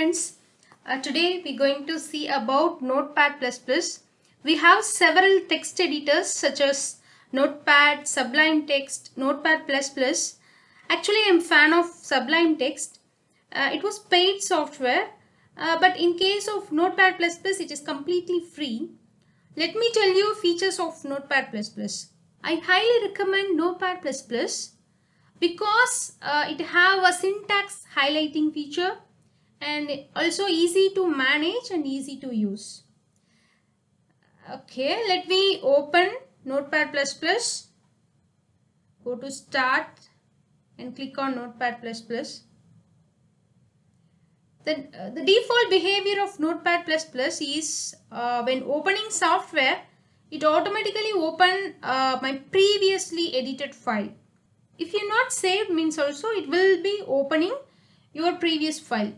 friends. Today we're going to see about Notepad++. We have several text editors such as Notepad, Sublime Text, Notepad++. Actually, I'm a fan of Sublime Text. It was paid software, but in case of Notepad++, it is completely free. Let me tell you features of Notepad++. I highly recommend Notepad++ because it have a syntax highlighting feature and also easy to manage and easy to use. Okay, let me open Notepad++. Go to Start and click on Notepad++. The default behavior of Notepad++ is when opening software, it automatically open my previously edited file. If you're not saved means also it will be opening your previous file.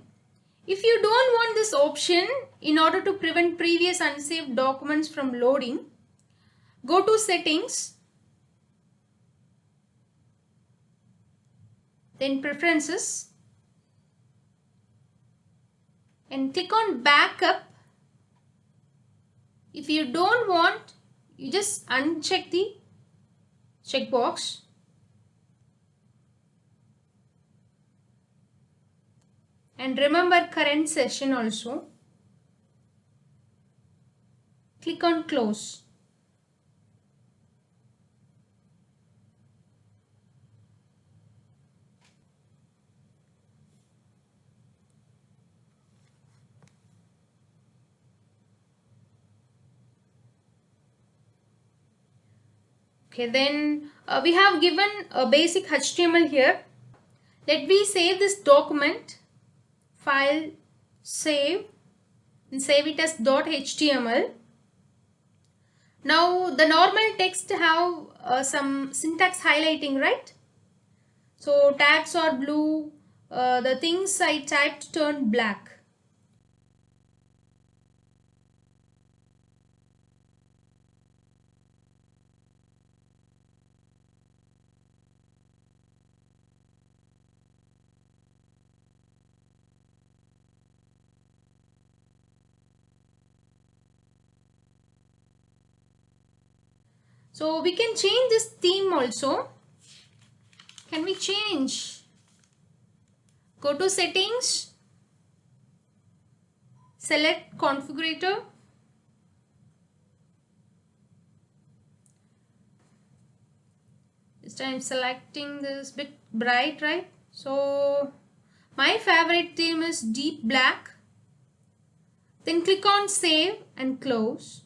If you don't want this option, in order to prevent previous unsaved documents from loading, go to Settings, then Preferences, and click on Backup. If you don't want, you just uncheck the checkbox. And remember current session also. Click on Close. Okay, then we have given a basic HTML here. Let me save this document. File, save, and save it as .html. Now the normal text have some syntax highlighting, right? So tags are blue, the things I typed turn black. So we can change this theme also. Can we change? Go to Settings, select Configurator. This time selecting this bit bright, right? So my favorite theme is deep black. Then click on Save and Close.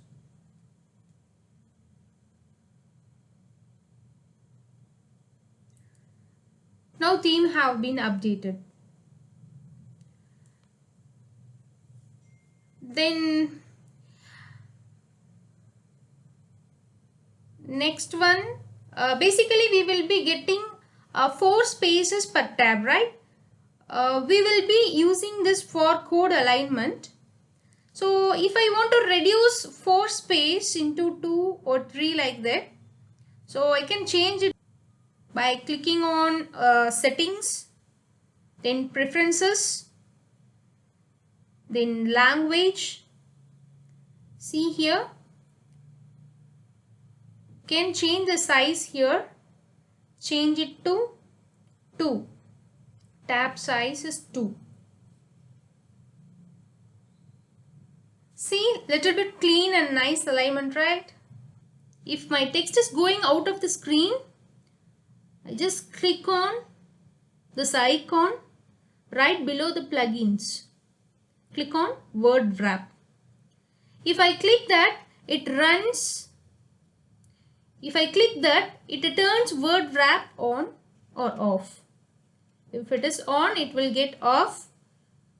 Now theme have been updated. Then next one, basically we will be getting 4 spaces per tab, right? We will be using this for code alignment. So if I want to reduce 4 space into 2 or 3 like that, so I can change it by clicking on Settings, then Preferences, then Language. See here, can change the size here, change it to 2. Tab size is 2. See, little bit clean and nice alignment, right? If my text is going out of the screen, I just click on this icon right below the plugins. Click on Word Wrap. If I click that, it runs. If I click that, it turns Word Wrap on or off. If it is on, it will get off,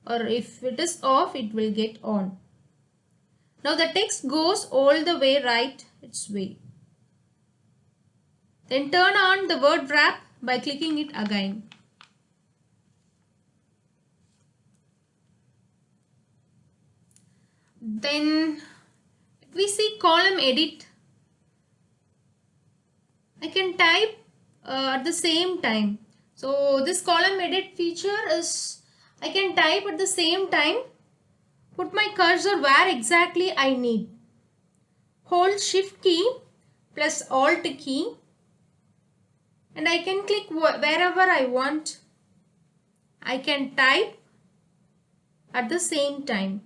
or if it is off, it will get on. Now the text goes all the way right its way. Then turn on the Word Wrap by clicking it again. Then we see column edit. I can type at the same time. So this column edit feature is I can type at the same time, put my cursor where exactly I need. Hold Shift key plus Alt key and I can click wherever I want. I can type at the same time.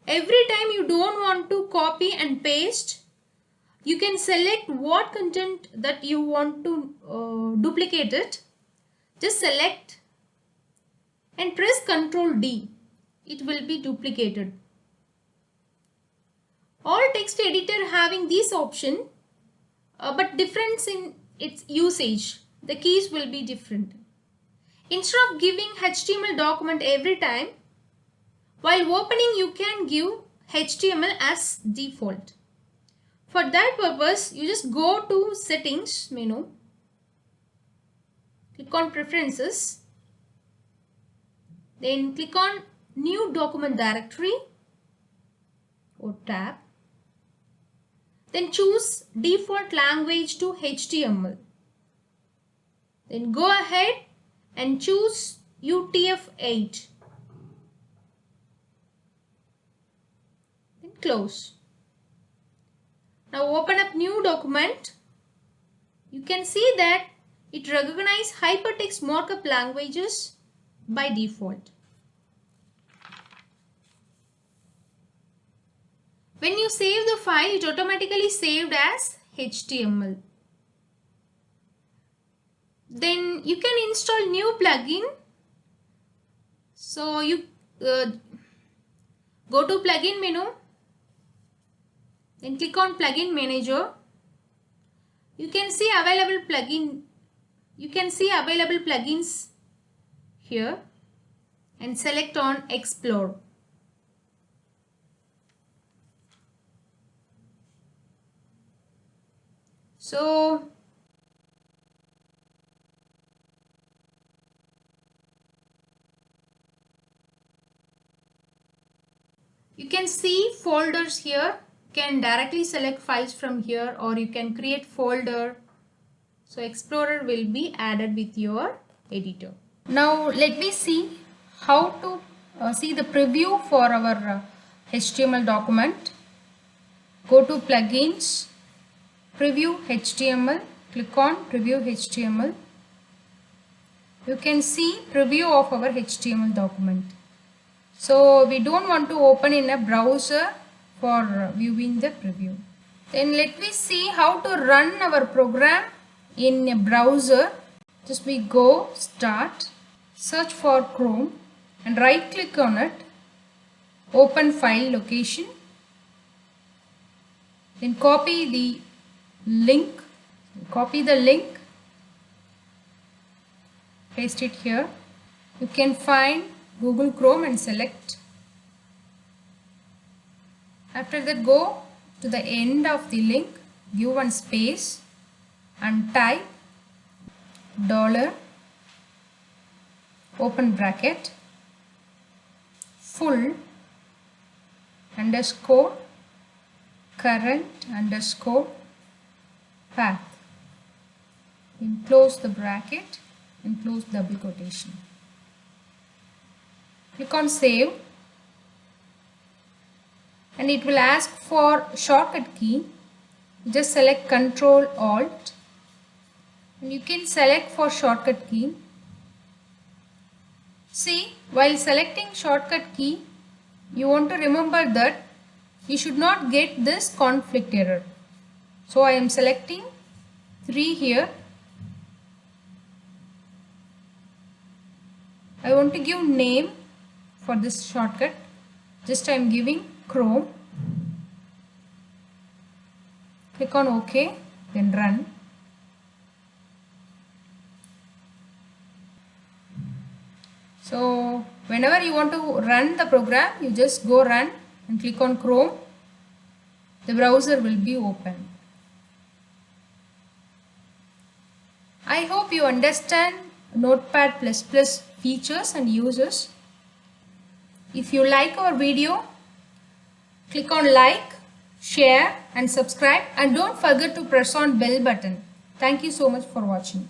Every time you don't want to copy and paste, you can select what content that you want to duplicate it. Just select and press Ctrl D. It will be duplicated. All text editor having this option, but difference in its usage. The keys will be different. Instead of giving HTML document every time, while opening you can give HTML as default. For that purpose, you just go to Settings menu, click on Preferences, then click on New Document Directory or tab, then choose Default Language to HTML. Then go ahead and choose UTF-8. Then close. Now open up new document. You can see that it recognizes hypertext markup languages by default. When you save the file, it automatically saved as HTML. Then you can install new plugin. So you go to plugin menu, then click on plugin manager. You can see available plugins here and select on explore. So you can see folders here. You can directly select files from here or you can create folder. So Explorer will be added with your editor. Now let me see how to see the preview for our HTML document. Go to plugins, preview HTML, click on preview HTML. You can see preview of our HTML document. So we don't want to open in a browser for viewing the preview. Then let me see how to run our program in a browser. Just we go start, search for Chrome and right click on it, open file location, then copy the link, paste it here. You can find Google Chrome and select. After that go to the end of the link, give one space and type $ open bracket full underscore current underscore path. Then close the bracket and close double quotation. Click on save and it will ask for shortcut key. Just select Ctrl Alt and you can select for shortcut key. See, while selecting shortcut key, you want to remember that you should not get this conflict error. So I am selecting 3 here. I want to give name for this shortcut. Just I am giving Chrome. Click on OK, then run. So whenever you want to run the program, you just go run and click on Chrome. The browser will be open. I hope you understand Notepad++ features and uses. If you like our video, click on like, share and subscribe, and don't forget to press on bell button. Thank you so much for watching.